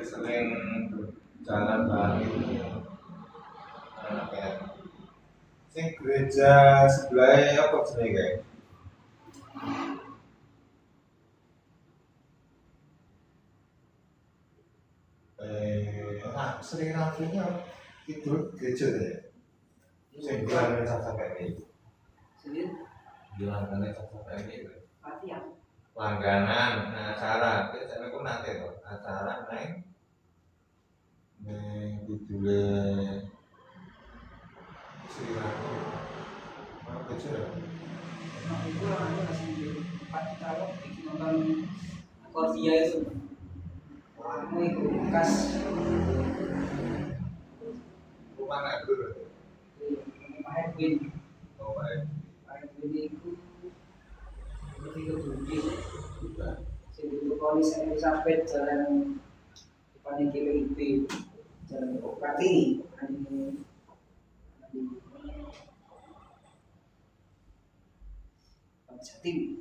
Sering jalan bareng itu kayak sing gereja sebelah apa jenenge kayak Sri Rafinya itu gereja deh sing bilangane sampai kayak gitu bilangane sampai kayak gitu langganan acara biasanya aku nanti loh acara neng judulnya Sri Rafi apa gereja ya itu ada masih di tempat kita bikin nonton Corvia itu kamu itu bekas rumah nggak dulu rumah Edwin oh baik itu ketika budi sebelum polis Elizabeth jalan depan GWIB jalan Kartini Jatim.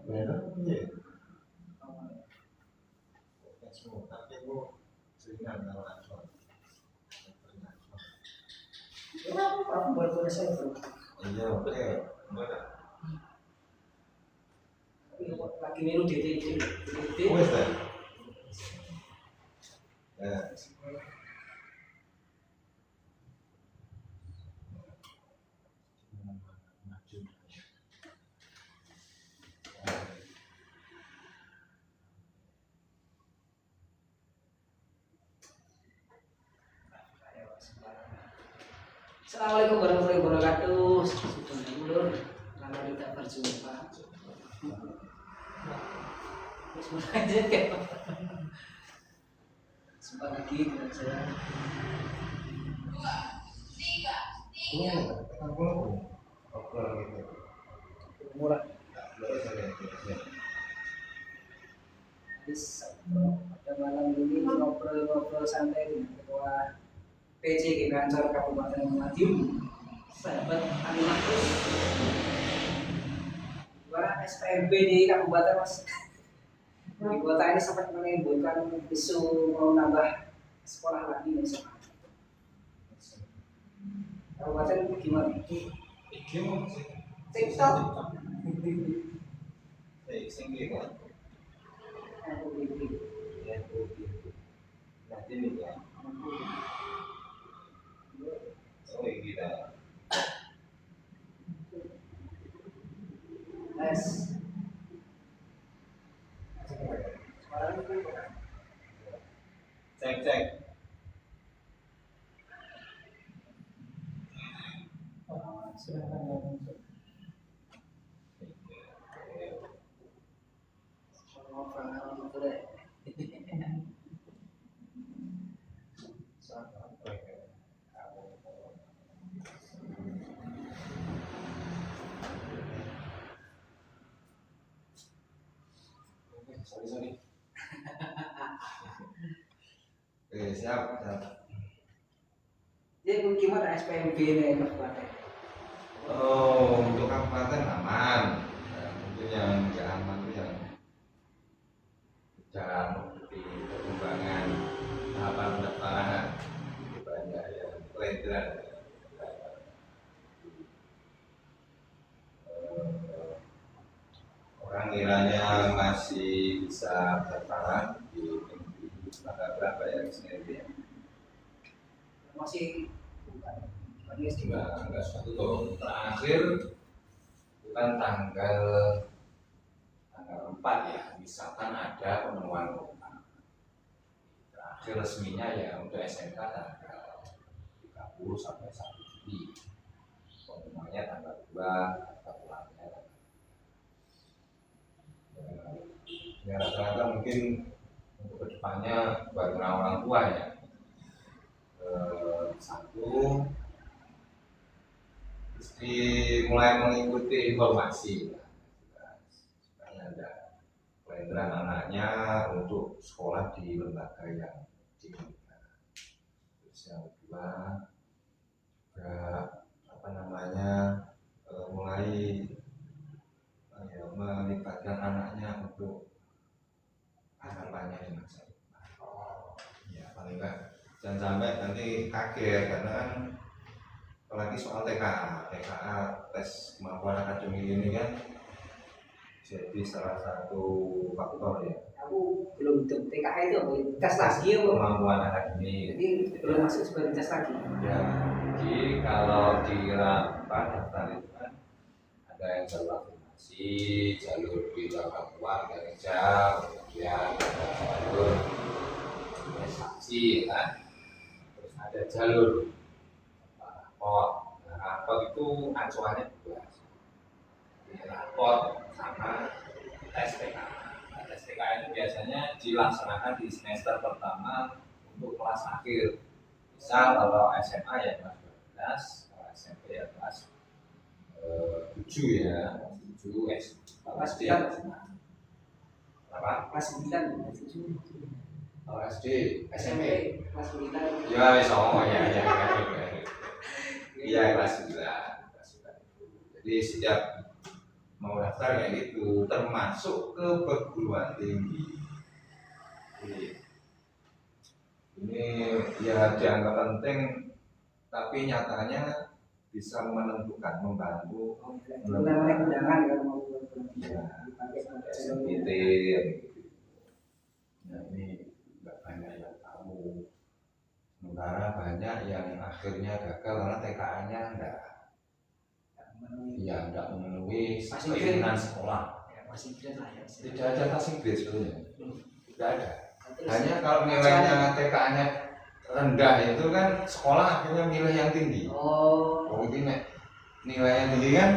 benar iya tapi aku seringan kalau langsung Aku baru selesai itu. iya oke Lagi niru DTD. wes deh ya Assalamualaikum warahmatullahi wabarakatuh. Sudah ulur, lama kita berjumpa. Semoga aja kayak sempat lagi dengan saya. ini aku ngobrol gitu Mulai ya pada malam ini ngobrol santai dengan ketua PJ Ginanjar Kabupaten Madiun, sahabat Animatus. Gimana SPMB di Kabupaten Mas? Di kota ini sempat menimbulkan isu mau nambah sekolah lagi nih sama. Kabupaten gimana? TikTok. sing gitu nanti nih ya oh gila Yes. cek Silakan. sorry oke siap Jadi gimana SPMB ini Kabupaten? oh untuk kabupaten aman ya, mungkin yang nggak aman itu yang sedang mengikuti perkembangan tahapan pendaftaran banyak yang pelajaran orang kiranya masih bisa pendaftaran di tanggal berapa ya sendiri ya Masih enggak suatu tahun terakhir bukan tanggal 4 ya misalkan ada pemenuhan kuota terakhir resminya ya untuk SMK tanggal 30 sampai 1 Juli pemenuhannya tanggal 2 atau pulangnya ya rata-rata mungkin untuk kedepannya bagaimana orang tua ya satu mesti mulai mengikuti informasi pengendalian anaknya untuk sekolah di lembaga yang diinginkan. Terus yang kedua juga apa namanya mulai melibatkan anaknya untuk harapannya di masa depan. Ya paling enggak jangan sampai nanti kaget karena kan apalagi soal TKA tes kemampuan akademik ini kan jadi salah satu faktor ya. Aku belum hitung TKA itu tes lagi ya, kemampuan akademik. Jadi belum masuk sebagai tes lagi. Ya, jadi kalau di daftar itu kan ada yang jalur afirmasi, jalur bidang Papua, kerja, kemudian ada jalur prestasi, kan? Terus ada jalur raport. Nah, raport itu acuannya 2. Raport sama tes TKA. Tes TKA itu biasanya dilaksanakan di semester pertama untuk kelas akhir. Misal kalau SMA ya kelas 12, kalau SMP ya kelas 7 ya, kelas 7 Kelas SD. 9. Apa? Kelas 9. Kalau SD, SMP. Kelas 9. Ya, ya. Iya, kelas 9. Jadi setiap mau daftar kayak gitu, termasuk ke perguruan tinggi. Ini ya dianggap penting, tapi nyatanya bisa menentukan, membantu Undangan ya mau ya, SMPT. Nah ini nggak banyak yang tahu. Sementara banyak yang akhirnya gagal karena TKA-nya enggak memenuhi keinginan sekolah. Tidak ada passing grade sebetulnya. Tidak ada. Hanya kalau nilainya TKA-nya rendah itu kan sekolah akhirnya milih yang tinggi. Mungkin nilainya tinggi kan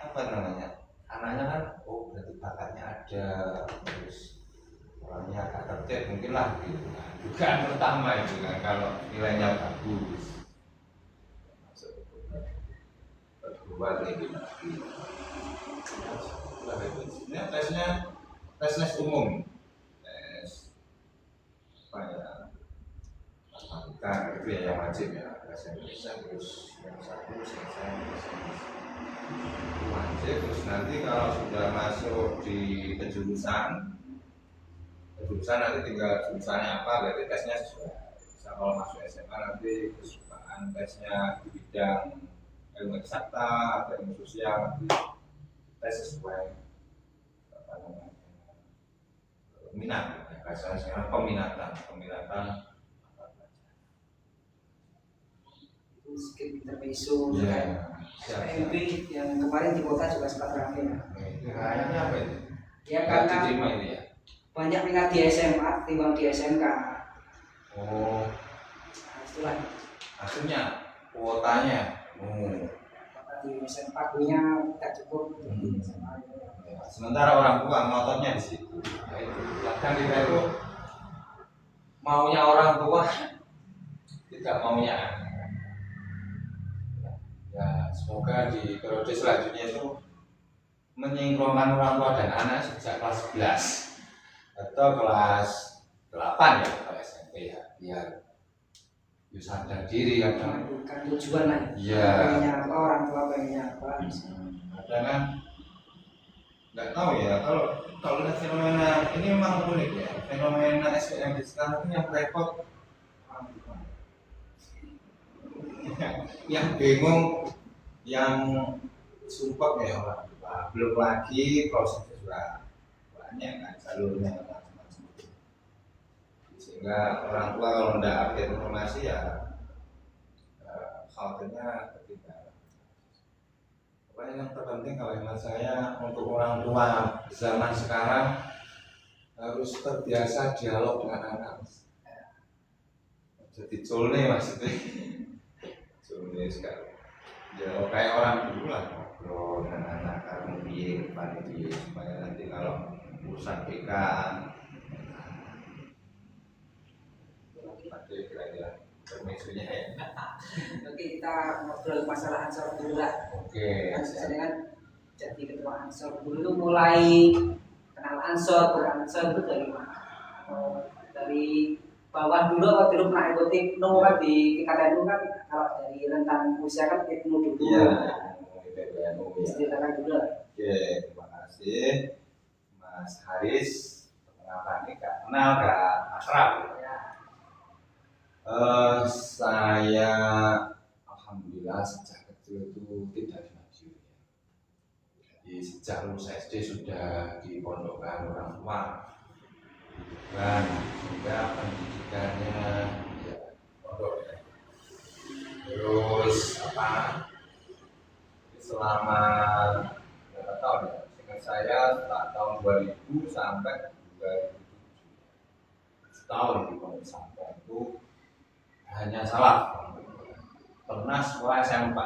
apa namanya? Anaknya kan berarti bakatnya ada, terus orangnya agak tertib mungkin lah gitu. Nah, dugaan pertama itu kan kalau nilainya bagus. Perguruan tinggi. Ini tes umum. Matematika itu ya yang wajib ya, bahasa Indonesia, terus yang satu selesai wajib. Terus nanti kalau sudah masuk di kejurusan nanti tinggal jurusannya apa, berarti tesnya sesuai. Bisa kalau masuk SMA nanti kesukaan tesnya di bidang ilmu eksakta atau ilmu sosial, nanti tes sesuai apa namanya minat. Bahasa sekarang peminatan sedikit intermezzo SPMB yang kemarin di kota juga sempat ramai ya. Kayaknya apa itu? Ya karena ini ya. Banyak minat di SMA timbang di SMK. Nah, itulah. Akhirnya kuotanya. Di SMK punya tidak cukup di SMA. Sementara orang tua ngototnya di situ. Nah, itu. Bahkan kita itu maunya orang tua tidak maunya anak. Ya, semoga di periode selanjutnya itu menyingkronkan orang tua dan anak sejak kelas 11 atau kelas 8 ya, atau SMP ya, biar bisa sadar diri kan. Bukan tujuan lah. Iya. Pengennya apa, orang tua pengennya apa. Kadang kan nggak tahu ya, kalau lihat fenomena ini memang unik ya, fenomena SPM sekarang ini yang repot yang bingung, yang sumpah ya orang tua. Belum lagi prosesnya juga banyak kan, jalurnya macam-macam. Sehingga orang tua kalau tidak update informasi ya khawatirnya ketinggalan. Pokoknya yang terpenting kalau hemat saya untuk orang tua zaman sekarang harus terbiasa dialog dengan anak. Jadi colne maksudnya. Colne sekali. Ya kayak orang dulu lah, ngobrol dengan anak kamu di supaya nanti kalau urusan BK kira-kira permisunya ya. Oke, kita ngobrol masalah Ansor dulu lah. Oke. Saya kan jadi ketua Ansor dulu mulai kenal Ansor, Ansor itu dari mana? Dari bawah dulu atau dulu pernah ikuti kan di PKTNU kan kalau dari rentang usia kan ketemu dulu. Iya, PKTNU ya. Ceritakan juga. Oke, terima kasih Mas Haris. Perkenalkan nih, gak kenal, gak akrab. Saya alhamdulillah sejak kecil itu tidak dimaju. Jadi sejak lulus SD sudah dipondokkan orang tua. Dan juga pendidikannya ya pondok ya. Terus selama berapa tahun ya? Seingat saya setelah tahun 2000 sampai 2007 setahun di pondok pesantren itu hanya salah pernah sekolah SMP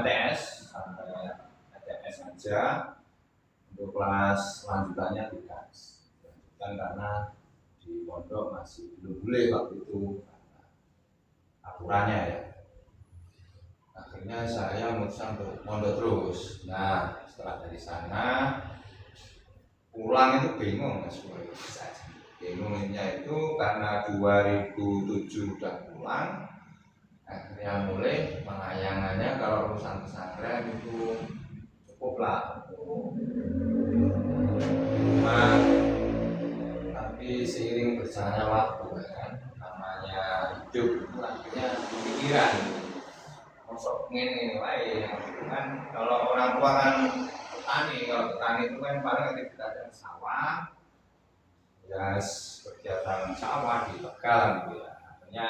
MTS sampai MTS saja, untuk kelas lanjutannya tidak dan karena di pondok masih belum boleh waktu itu karena aturannya ya. Akhirnya saya memutuskan untuk pondok terus. Nah setelah dari sana pulang itu bingung Mas Boy. Bingungnya itu karena 2007 udah pulang, akhirnya mulai pelayangannya kalau urusan pesantren itu cukuplah tapi seiring berjalannya waktu kan namanya hidup itu akhirnya pikiran masuk ini lain kan. Kalau orang tua kan petani, kalau petani itu kan paling aktivitasnya sawah ya, kegiatan sawah di Tegal gitu ya. Akhirnya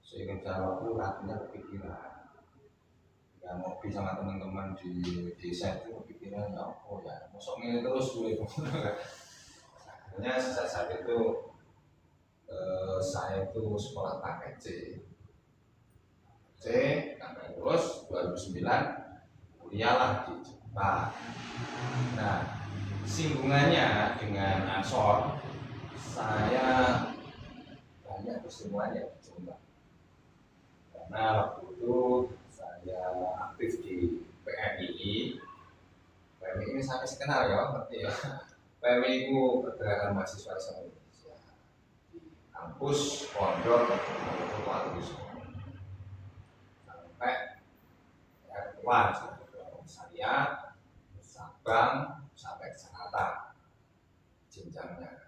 seiring jalan waktu akhirnya kepikiran ya ngopi sama teman-teman di desa itu kepikiran ya oh ya masuk ini terus boleh. Akhirnya sejak saat itu saya itu sekolah paket C sampai lulus 2009 kuliahlah di Jepang. Nah singgungannya dengan Ansor saya banyak kesemuanya di Jombang karena waktu itu saya aktif di PMII ini sampai sekenal ya ngerti ya. PMI itu Pergerakan Mahasiswa Islam Indonesia di kampus pondok atau sampai keluar saya Sabang sampai ke Jakarta jenjangnya.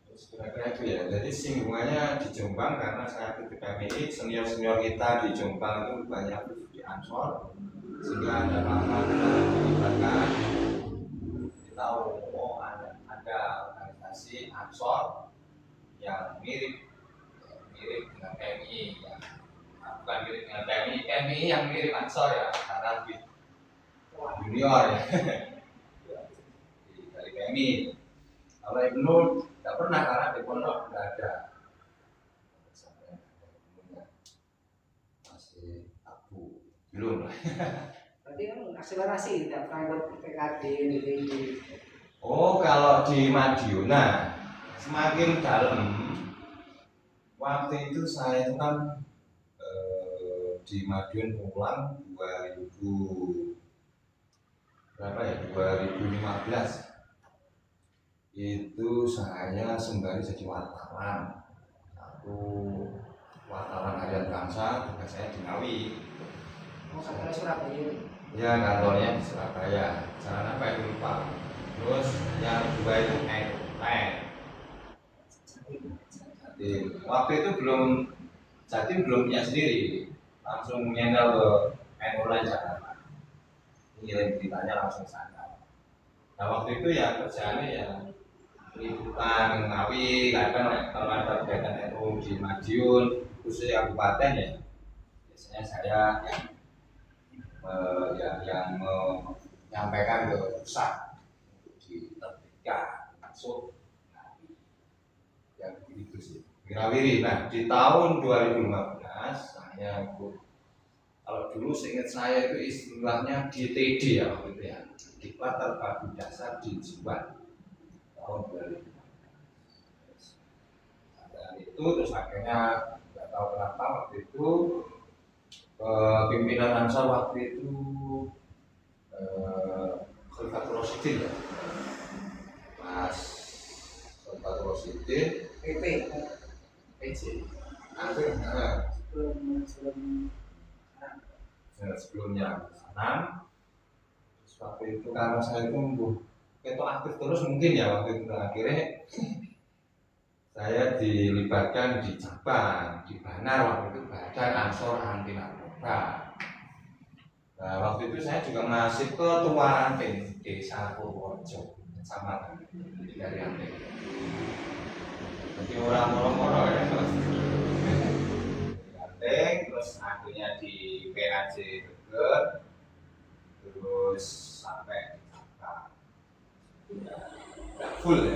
Terus kira-kira itu ya. Jadi singgungannya di Jombang karena saya di PMI senior kita di Jombang itu banyak di Ansor sehingga ada apa-apa dilibatkan. Tahu oh ada organisasi Ansor yang mirip dengan PMI ya. Bukan mirip dengan PMI yang mirip Ansor ya karena di junior ya dari PMI. Kalau Ibnu tidak pernah karena di pondok tidak ada masih tabu belum lah. Berarti kan akselerasi tidak pernah ikut PKD DPD. Oh kalau di Madiun, nah semakin dalam waktu itu saya itu kan di Madiun pulang 2000 berapa ya 2015 itu saya sembari jadi wartawan satu wartawan harian bangsa tugas saya di Ngawi. Kantornya Surabaya. Ya kantornya di Surabaya. Jalan apa itu lupa. Terus yang kedua itu Jatim. Waktu itu Jatim belum punya sendiri, langsung nyendal ke online Jakarta. Ngirim beritanya langsung sana. Nah waktu itu ya kerjaannya ya liputan Ngawi, kadang kalau ada kegiatan NU di Madiun, khususnya kabupaten ya, biasanya saya yang menyampaikan ke pusat di terbitkan masuk yang begitu sih wirawiri. Nah di tahun 2015 saya ikut, kalau dulu seingat saya itu istilahnya DTD ya waktu itu ya, Diklat Terpadu Dasar di Jiwan tahun 2015. Dan itu terus akhirnya nggak tahu kenapa waktu itu pimpinan Ansor waktu itu Khalifatul Rasyidin ya positif PP PC. sebelum sebelum Sebelumnya senang. Terus waktu itu karena saya itu itu aktif terus mungkin ya waktu itu akhirnya saya dilibatkan di Jepang, di Banar waktu itu Badan Ansor Anti Narkoba. Nah, waktu itu saya juga masih ketua desa Purworejo sama dari Ante. Jadi orang moro-moro ya, Ante, terus akhirnya di PAJ Tegal, terus sampai nggak full ya,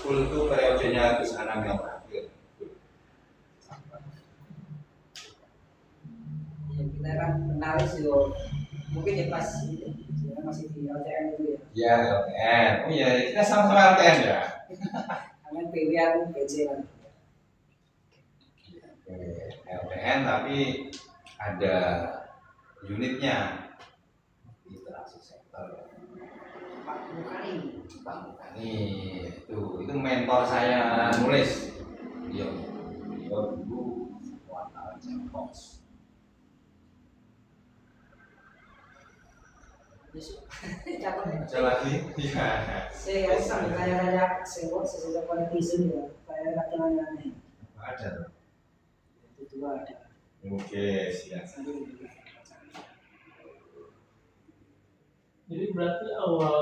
full itu periodenya Gus Anam yang terakhir. ya kita kan kenal sih mungkin ya pas ya, masih di LTN itu ya. Ya LTN, oh iya kita sama-sama LTN ya. Kalian PW aku BC kan. LTN tapi ada unitnya Literasi Center. Pak Mukani. Pak Mukani itu mentor saya nulis. Dia dulu wartawan Jempos. Ada lagi? Iya. Saya sambil tanya-tanya sesuatu netizen ya, saya kadang aneh. Ada. Itu dua ada. Oke, siap. Jadi berarti awal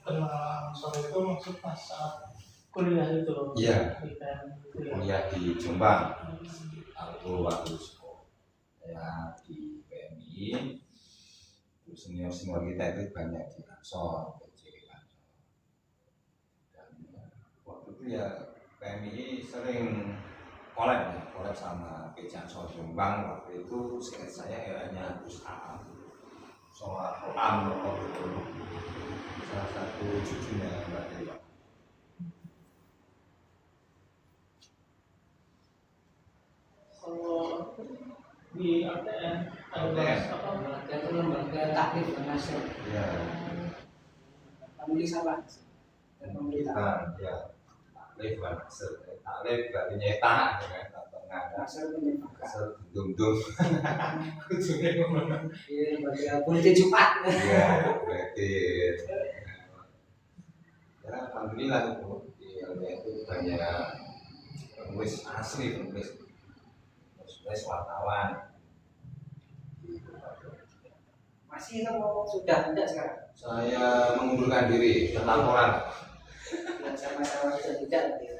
kenal sore itu maksud pas saat kuliah itu loh. Iya. Di PN gitu ya. Kuliah di Jombang. Waktu sekolah saya di PMI. Senior kita itu banyak di Ansor, dan waktu itu ya PMI sering collab sama PC Ansor Jombang. Waktu itu seingat saya eranya Gus Am, soal Am waktu itu salah satu cucunya Mbak Dewa. Kalau di ATN ada bahas apa? Itu lembaga taklif nasional. Ya, Penulis apa? Dan pemerintah. ya taklif berarti nyetak dengan tengah Nasional penyempaka. dum-dum. Ujungnya kemana? Iya, lembaga politik Jumat. Iya, berarti ya alhamdulillah itu di LDN itu banyak penulis asli, penulis wartawan. Masih itu sudah tidak sekarang? Saya mengundurkan diri, sudah laporan. Dan sama-sama sudah tidak. Ya,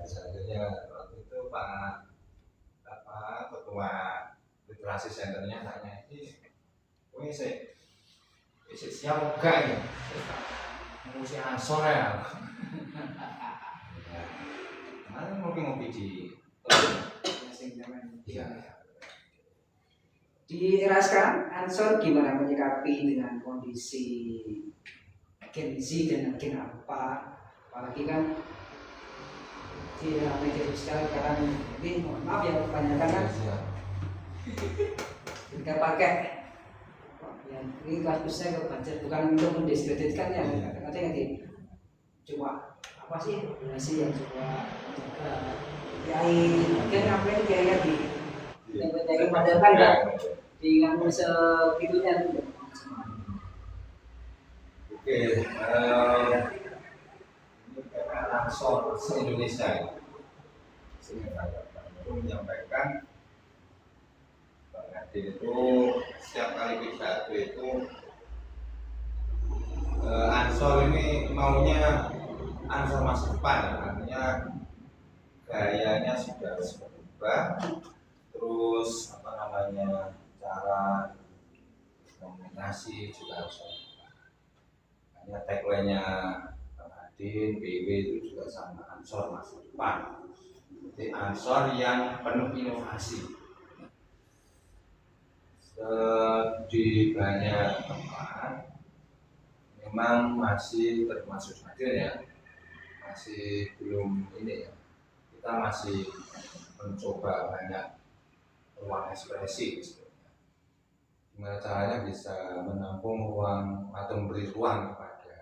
selanjutnya waktu itu Pak ketua literasi centernya tanya ini, ini siapa enggak ini? Ngurusi Ansor ya. Kemarin ngopi-ngopi di iya. Di era sekarang, Ansor gimana menyikapi dengan kondisi Gen Z dan Gen Alpha? Apalagi kan di media sosial sekarang ini, mohon maaf ya kebanyakan kan tidak pakai yang ini kelas besar ke budget, bukan untuk mendiskreditkan ya, kadang-kadang cuma apa sih donasi yang coba jaga kiai, mungkin apa yang kiai di yang padahal kan ya dengan segitunya. Oke, ini Ansor se-Indonesia ya. Saya menyampaikan Bang Adin itu setiap kali pidato itu Ansor ini maunya Ansor masa depan ya, artinya gayanya sudah berubah, terus cara komunikasi juga harus berubah. Hanya tagline-nya Bang Adin, BW itu juga sama, Ansor masa depan. Jadi Ansor yang penuh inovasi. Di banyak tempat memang masih termasuk hadir ya, masih belum ini ya, kita masih mencoba banyak ruang ekspresi gimana caranya bisa menampung ruang atau memberi ruang kepada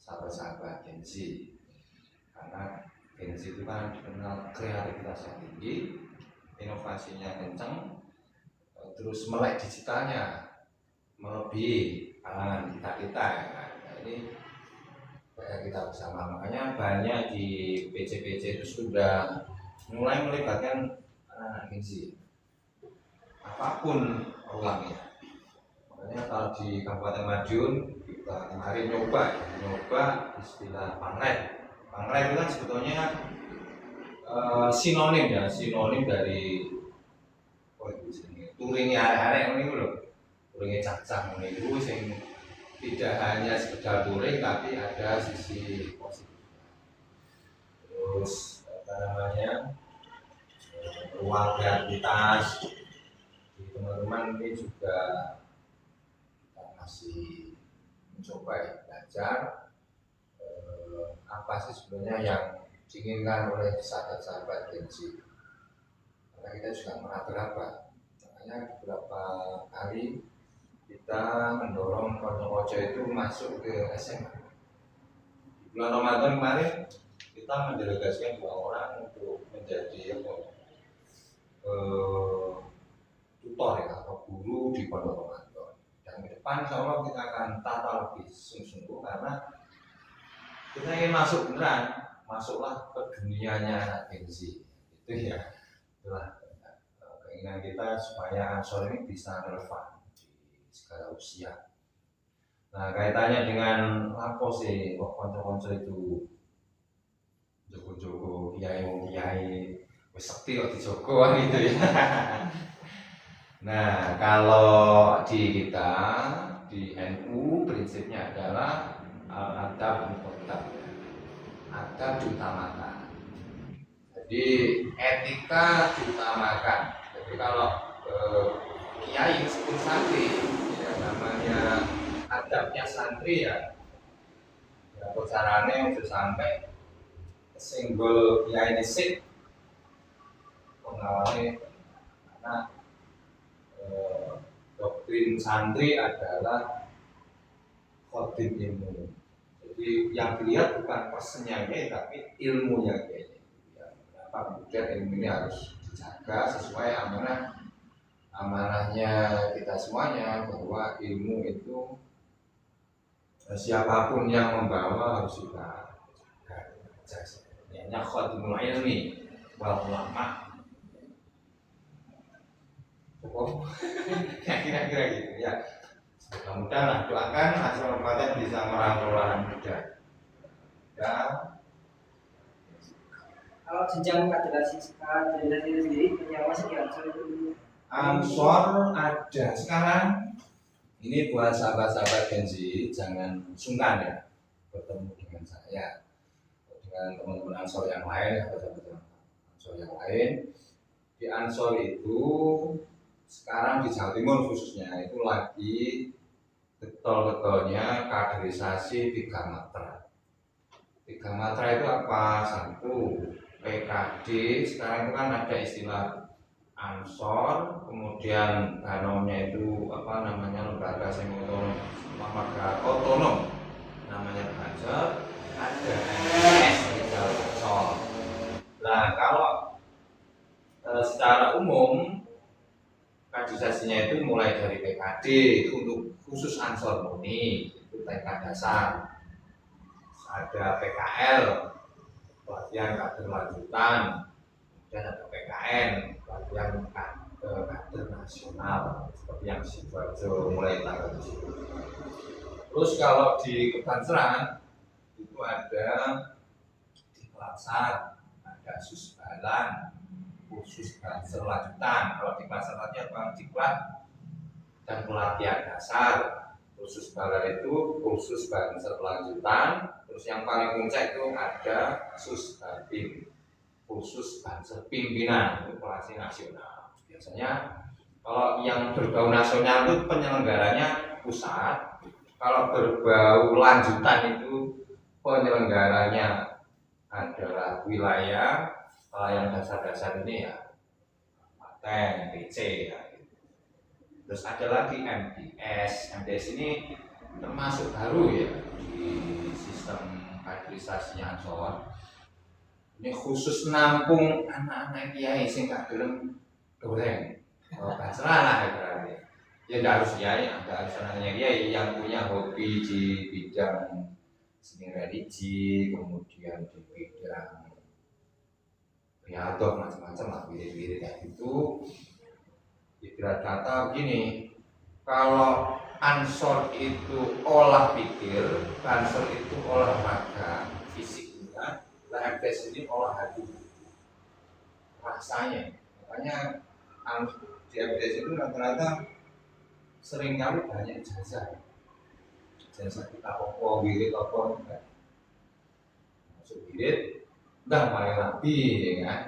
sahabat-sahabat Gen Z, karena Gen Z itu kan dikenal kreativitasnya tinggi, inovasinya kenceng, terus melek digitalnya melebihi kalangan kita ya kan. Nah, ini kita bersama, makanya banyak di PC-PC itu sudah mulai melibatkan anak-anak Gen Z apapun orangnya. Makanya kalau di Kabupaten Madiun kita kemarin nyoba istilah panglet. Panglet itu kan sebetulnya sinonim dari touringnya arek-arek ini loh, touringnya cacah itu sing tidak hanya sekedar touring tapi ada sisi positif. Terus apa namanya, ruang kreativitas di teman-teman ini juga kita masih mencoba ya, belajar apa sih sebenarnya yang diinginkan oleh sahabat-sahabat Gen Z, karena kita juga meraba-raba. Makanya beberapa kali kita mendorong konco-konco itu masuk ke SMA. Di bulan Ramadan kemarin kita mendelegasikan 2 orang untuk menjadi tutor ya, atau guru di Pondok Ramadan. Dan ke depan insya Allah kita akan tata lebih sungguh-sungguh, karena kita ingin masuk beneran, masuklah ke dunianya anak Gen Z. Itu ya, itulah keinginan kita supaya Ansor ini bisa relevan di segala usia. Nah, kaitannya dengan apa sih kok konco-konco itu jogo-jogo kiai wis sekti kok dijogo gitu ya. Nah, kalau di kita di NU prinsipnya adalah al-adab muqaddam, adab diutamakan. Jadi etika diutamakan. Jadi kalau kiai meskipun santri, ya namanya adabnya santri ya caranya untuk sampai singgul kiai nisik pengawalnya, karena doktrin santri adalah khotim ilmu. Jadi yang dilihat bukan personnya kiai tapi ilmunya kiai. Ya, kenapa kemudian ilmu ini harus dijaga sesuai amanahnya kita semuanya, bahwa ilmu itu siapapun yang membawa harus kita jaga. Ini khotimul ilmi wal ulama. Cukup kira-kira gitu ya. Mudah-mudahan lah, doakan Ansor Ramadan bisa merangkul anak muda. Ya. Kalau jenjang kaderasi sendiri punya apa sih Ansor itu? Ansor ada sekarang. Ini buat sahabat-sahabat Gen Z, jangan sungkan ya bertemu dengan saya, dengan teman-teman Ansor yang lain, sahabat-sahabat Ansor yang lain. Di Ansor itu sekarang di Jawa Timur khususnya itu lagi getol-getolnya kaderisasi 3 matra. 3 matra itu apa? 1 PKD, sekarang itu kan ada istilah Ansor, kemudian danomnya itu apa namanya, lembaga semi otonom, lembaga otonom namanya Ansor, ada MPS Jalur Ansor. Nah, kalau secara umum kaderisasinya itu mulai dari PKD itu untuk khusus Ansor murni, itu TK dasar. Ada PKL, pelatihan kader lanjutan, dan ada PKN, pelatihan kader nasional seperti yang Sidoarjo mulai tanggal 7. Terus kalau di Kebanseran itu ada di Kelansar, ada Susbalan, khusus Banser lanjutan. Kalau di Kelansarannya Bang Diklat dan pelatihan dasar. Khusus Balan itu khusus Banser lanjutan. Terus yang paling puncak itu ada Susbabim, khusus Banser pimpinan, itu kelasnya nasional. Biasanya kalau yang berbau nasional itu penyelenggaranya pusat, kalau berbau lanjutan itu penyelenggaranya adalah wilayah. Kalau yang dasar-dasar ini ya Klaten, TC ya. Terus ada lagi MDS ini termasuk baru ya di sistem sistem kaderisasinya Ansor ini khusus nampung anak-anak kiai sing gak gelem goreng. Oh, terserah lah berarti. Ya nggak harus kiai, harus anaknya kiai yang punya hobi di bidang seni religi, kemudian di bidang riadoh macam-macam lah, wirid-wirid kayak gitu. Ibarat kata begini, kalau Ansor itu olah pikir, Ansor itu olahraga fisiknya, FTS ini olah hati rasanya. Makanya di FTS itu rata-rata seringkali banyak jasa kita opo wirid opo enggak masuk wirid enggak main lagi ya kan.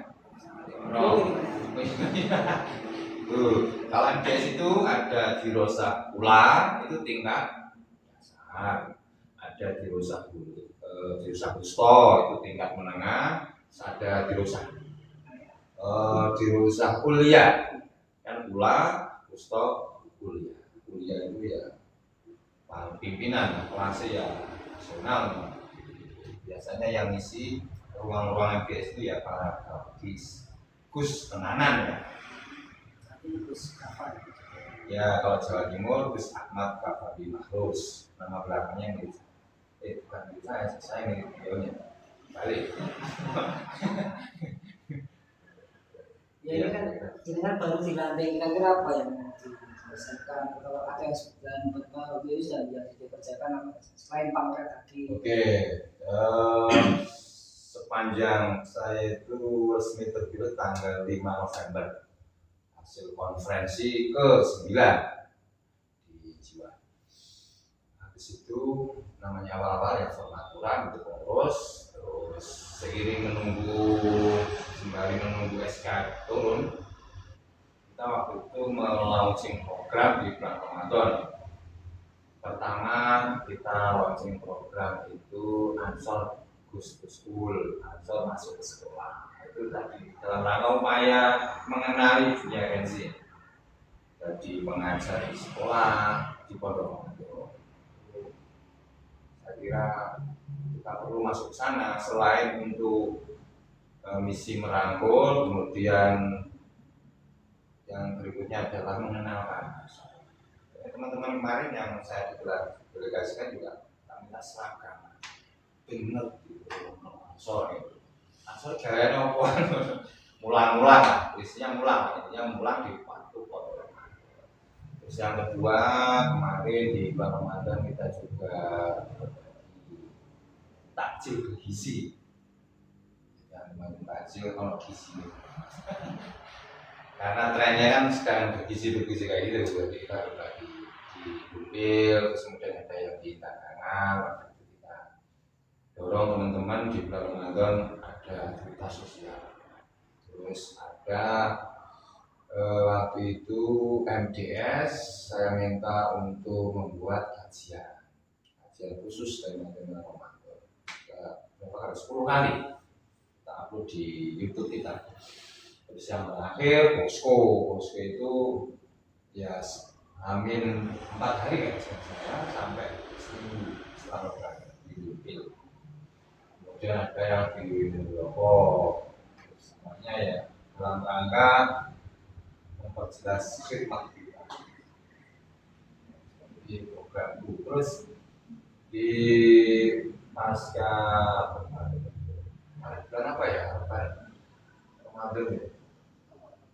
Kalau MTS itu ada dirosa pula itu tingkat dasar, ada dirosa gusto itu tingkat menengah, ada dirosa kuliah kan pula gusto kuliah itu ya pimpinan kelasnya ya nasional. Biasanya yang ngisi ruang-ruang MTS itu ya para Gus tenanan ya. Gus Kafar. Ya kalau Jawa Timur Gus Ahmad Kafari Mahrus, nama belakangnya mirip. Bukan mirip saya mirip beliaunya. Balik. Ya ini kan baru dilantik, kira-kira apa yang diselesaikan? Kalau ada yang sebulan baru itu sudah dikerjakan selain pamret tadi. Oke, sepanjang saya itu resmi terpilih tanggal 5 November hasil konferensi ke-9 di Jiwa. Habis itu namanya awal-awal ya formaturan untuk terus seiring sembari menunggu SK turun, kita waktu itu melaunching program di bulan Ramadan. Pertama kita launching program itu Ansor Goes to School, Ansor masuk ke sekolah. Itu tadi dalam rangka upaya mengenali dunia pensi. Jadi mengajar di sekolah, di pondok. Saya kira kita perlu masuk ke sana selain untuk misi merangkul, kemudian yang berikutnya adalah mengenalkan. Teman-teman kemarin yang saya delegasikan juga minta seragam bener gitu, Ansor gayanya apa? Mulang-mulang lah, isinya mulang di waktu foto. Terus yang kedua kemarin di bulan Ramadan kita juga takjil bergizi. Yang teman takjil kalau gizi. Karena trennya kan sedang bergizi kayak gitu, jadi kita berbagi di Google, terus kemudian ada yang di dagangan. Kita dorong teman-teman di bulan Ramadan ada aktivitas sosial. Terus ada waktu itu MDS saya minta untuk membuat kajian khusus tema Ramadan. Berapa kali? 10 kali kita upload di YouTube kita. Terus yang terakhir posko itu ya amin 4 hari kan saya sampai seminggu setelah berakhir di YouTube. Kemudian ada yang di Muldoko, semuanya ya dalam rangka memperjelas khidmat kita di program itu. Terus di pasca bulan apa ya? Ramadan ya.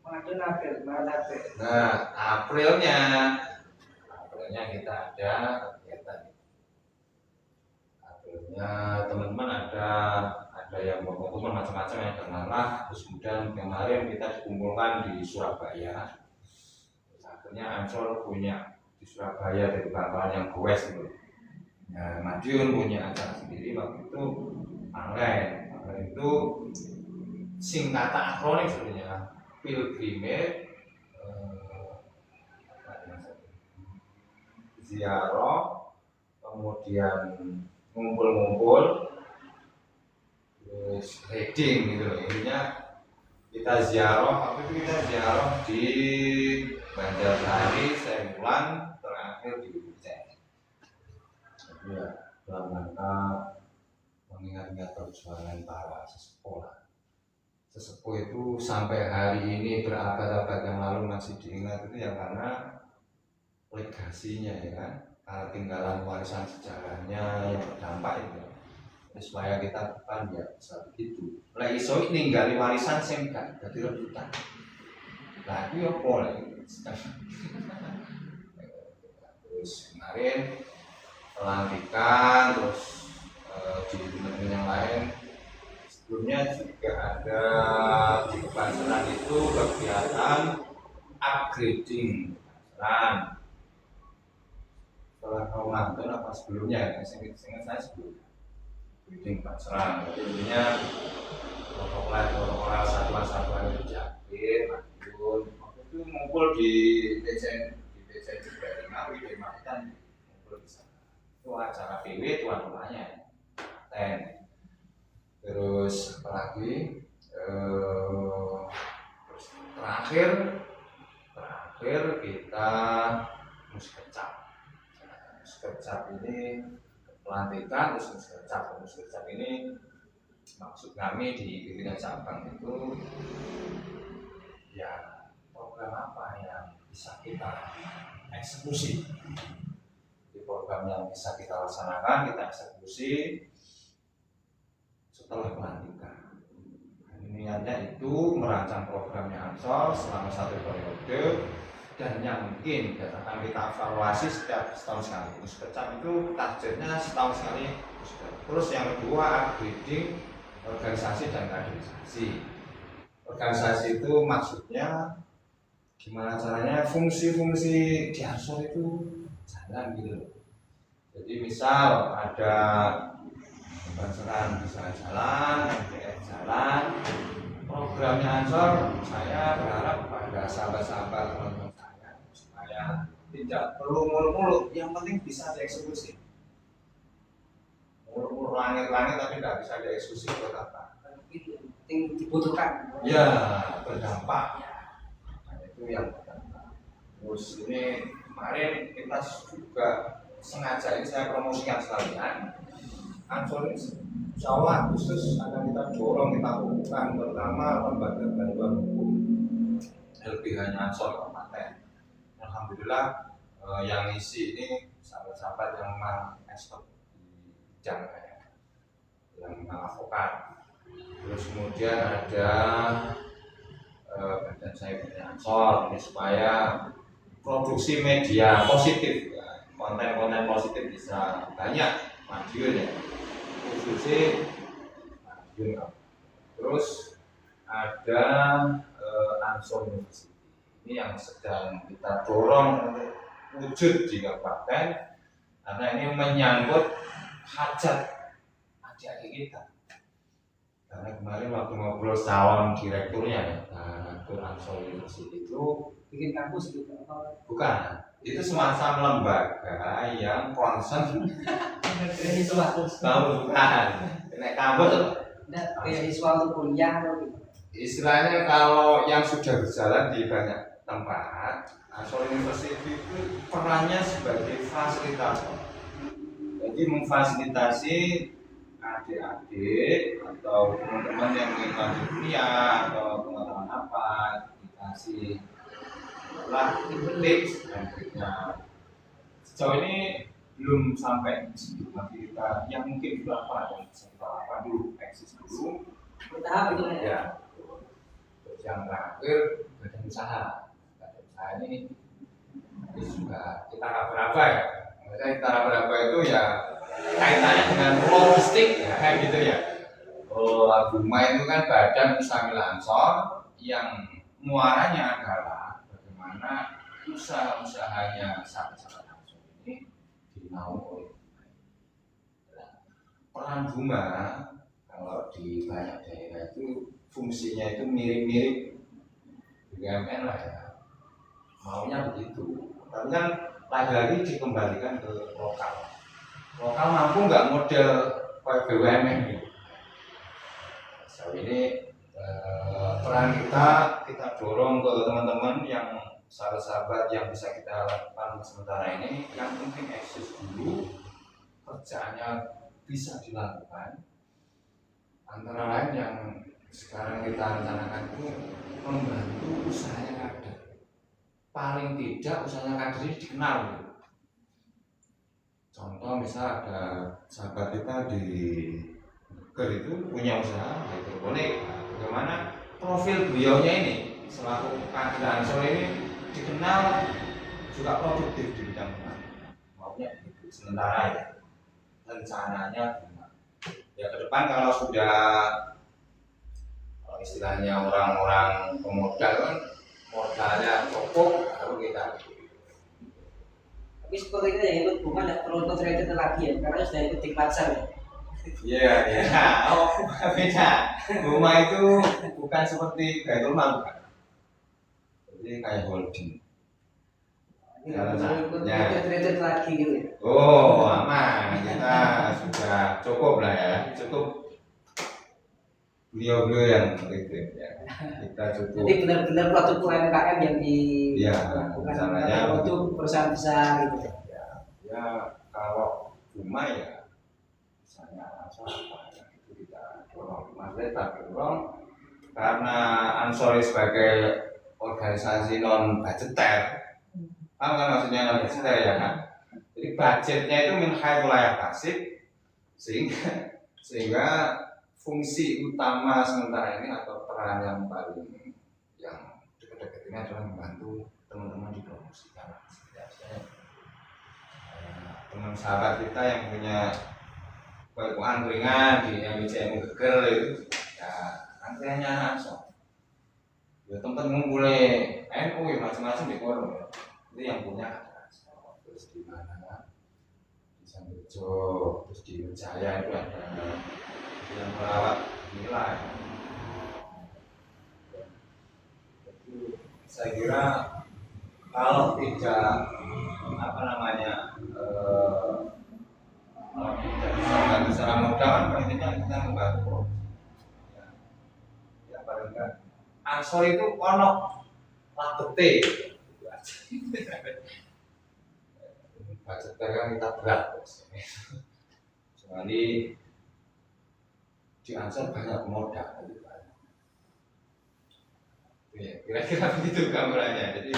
April. Nah, Aprilnya kita ada kegiatan. Aprilnya teman-teman ada yang berkumpul macam-macam yang kenalan. Terus kemudian kemarin kita dikumpulkan di Surabaya. Terus akhirnya Ansor punya di Surabaya dari kawan yang goes itu. Nah, Madiun punya acara sendiri waktu itu online itu singkatan akronim sebenarnya. Pilgrimage, ziarah, kemudian ngumpul-ngumpul, terus reading gitu loh. Intinya kita ziarah, waktu itu kita ziarah di Banjarsari, Sembulan, terakhir di Uceng. Jadi ya dalam rangka mengingat-ingat perjuangan para sesepuh. Sesepuh itu sampai hari ini berabad-abad yang lalu masih diingat itu ya karena legasinya ya kan, karena tinggalan warisan sejarahnya yang berdampak itu. Supaya kita depan ya bisa begitu. Lah iso ninggali warisan sing gak dadi rebutan. Lah iki opo lek terus kemarin pelantikan terus di teman-teman yang lain sebelumnya juga ada di Kebanseran itu kegiatan upgrading Kebanseran setelah Ramadan apa sebelumnya ya, saya sebelumnya upgrading Kebanseran jadi intinya protokol satuan-satuan itu diupgrade maju itu ngumpul di TCN juga di Ngawi di Magetan ngumpul di sana itu acara PW tuan rumahnya terus apalagi terus terakhir kita muskecap ini pelantikan terus muskecap ini maksud kami di pimpinan cabang itu ya program apa yang bisa kita eksekusi di program yang bisa kita laksanakan kita eksekusi setelah pelantikan. Niatnya itu merancang programnya Ansor selama 1 periode dan yang mungkin akan kita evaluasi setiap setahun sekali. Muskecap itu targetnya setahun sekali. Terus yang kedua upgrading organisasi dan kaderisasi. Organisasi itu maksudnya gimana caranya fungsi-fungsi di Ansor itu jalan gitu. Jadi misal ada Kebanseran bisa jalan, MPS jalan, programnya Ansor saya berharap pada sahabat-sahabat teman-teman saya supaya tidak perlu muluk-muluk, yang penting bisa dieksekusi. Muluk-muluk langit-langit tapi tidak bisa dieksekusi buat apa? Yang dibutuhkan. Ya, berdampak. Nah, itu yang berdampak. Terus ini kemarin kita juga sengaja ini saya promosikan sekalian. Ansor ini insya Allah khusus akan kita dorong, kita lakukan pertama lembaga bantuan hukum LBH-nya Ansor Kabupaten. Alhamdulillah yang isi ini sahabat-sahabat yang memang ekspert di bidang yang memang advokat. Terus kemudian ada badan saya punya Ansor ini supaya produksi media positif, ya, konten-konten positif bisa banyak maju ya. Khususnya terus ada Ansor University ini yang sedang kita dorong untuk wujud di kabupaten karena ini menyangkut hajat adik-adik kita. Karena kemarin waktu ngobrol calon direkturnya direktur Ansor University itu Bikin kampus gitu. bukan, itu semacam lembaga yang concern Beasiswa. bukan nek kampus Beasiswa untuk kuliah atau gitu. istilahnya kalau yang sudah berjalan di banyak tempat Ansor University itu perannya sebagai fasilitator jadi memfasilitasi adik-adik atau teman-teman yang ingin lanjut kuliah atau pengetahuan apa dikasih lah tips dan triknya sejauh ini belum sampai masih kita yang mungkin berapa dan bisa kita lakukan dulu eksis dulu Bertahap itu ya. ya terus yang terakhir badan usaha ini juga kita raba-raba ya maksudnya kita raba-raba itu ya kaitannya dengan logistik ya kayak gitu ya Buma itu kan badan usaha milik Ansor yang muaranya adalah bagaimana usaha-usahanya sahabat-sahabat Ansor ini dinaungi oleh peran Buma kalau di banyak daerah itu fungsinya itu mirip-mirip BUMN lah ya maunya begitu tapi kan lagi-lagi dikembalikan ke lokal mampu nggak model kayak BUMN gitu so ini peran kita dorong ke teman-teman yang sahabat-sahabat yang bisa kita lakukan sementara ini yang penting eksis dulu kerjaannya bisa dilakukan Antara lain yang sekarang kita rencanakan itu membantu usahanya kader. Paling tidak usahanya kader ini dikenal. Contoh misal ada sahabat kita di Ger itu punya usaha hidroponik. Bagaimana profil beliaunya ini selaku kader Ansor ini dikenal juga produktif di bidang maunya itu sementara ya. Rencananya ya ke depan kalau sudah istilahnya orang-orang pemodal kan modalnya cukup baru kita. Tapi seperti itu yang ikut bukan tidak perlu ikut trader lagi ya, karena sudah ikut di pasar ya. Iya, iya. Oh, beda. Rumah itu bukan seperti Baitul Mal, bukan. Jadi kayak holding. Ikut trader lagi gitu ya. Oh, aman. Kita sudah cukup lah ya. Cukup beliau-beliau yang aktif ya. Kita cukup. Jadi benar-benar produk UMKM yang bukan produk perusahaan besar gitu. Ya kalau rumah ya misalnya apa yang itu kita dorong, maksudnya kita dorong karena Ansori sebagai organisasi non budgeter, kan maksudnya non budgeter ya kan. Jadi budgetnya itu min haitsu la yahtasib, sehingga fungsi utama sementara ini atau peran yang paling yang dekat-dekat ini adalah membantu teman-teman dipromosikan. Teman sahabat kita yang punya angkringan di MICM Geger itu ya angkringannya anak Ansor. Ya tempat ngumpulnya NU ya macam-macam di kono ya. Itu yang punya Ansor. Terus di mana? Di Sambejo, terus di Wijaya itu ada yang merawat nilai. Saya kira kalau tidak apa namanya kalau tidak bisa membantu secara modal kan paling tidak kita membantu ya paling enggak Ansor itu ono labete budget kan kita berat soalnya di Ansor banyak modal ya, kira-kira begitu gambarannya. Jadi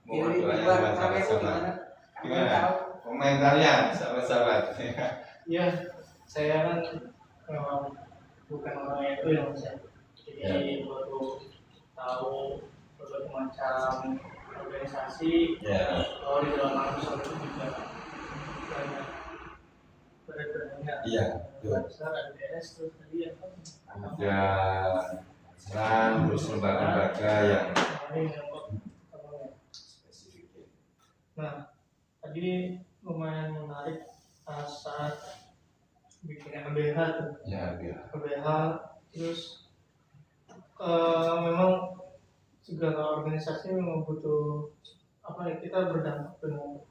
mohon doanya buat sahabat-sahabat. Gimana? Komentarnya sahabat-sahabat. Ya, saya kan memang bukan orang itu yang saya. Jadi baru tahu berbagai macam organisasi. Kalau di dalam Ansor itu juga banyak berbeda. Iya. Besar ada DS terus tadi apa? Ada terus lembaga-lembaga yang spesifik. Nah, tadi lumayan menarik saat bikin LBH tuh. Ya, LBH. LBH terus memang segala organisasi memang butuh apa ya, kita berdampak dengan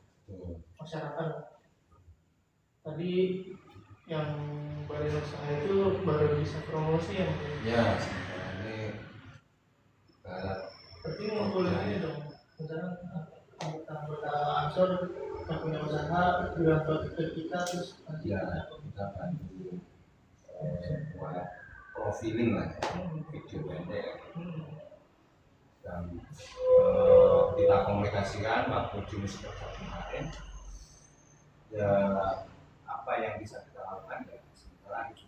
masyarakat. Tadi yang baru saya itu baru bisa promosi yang ya ini berarti ngumpulin ini dong, misalnya anggota Ansor yang punya usaha juga ke kita terus nanti ya kita bantu buat profiling lah ya, video pendek dan kita komunikasikan waktu di musim kemarin ya apa yang bisa kita lakukan ya sementara itu.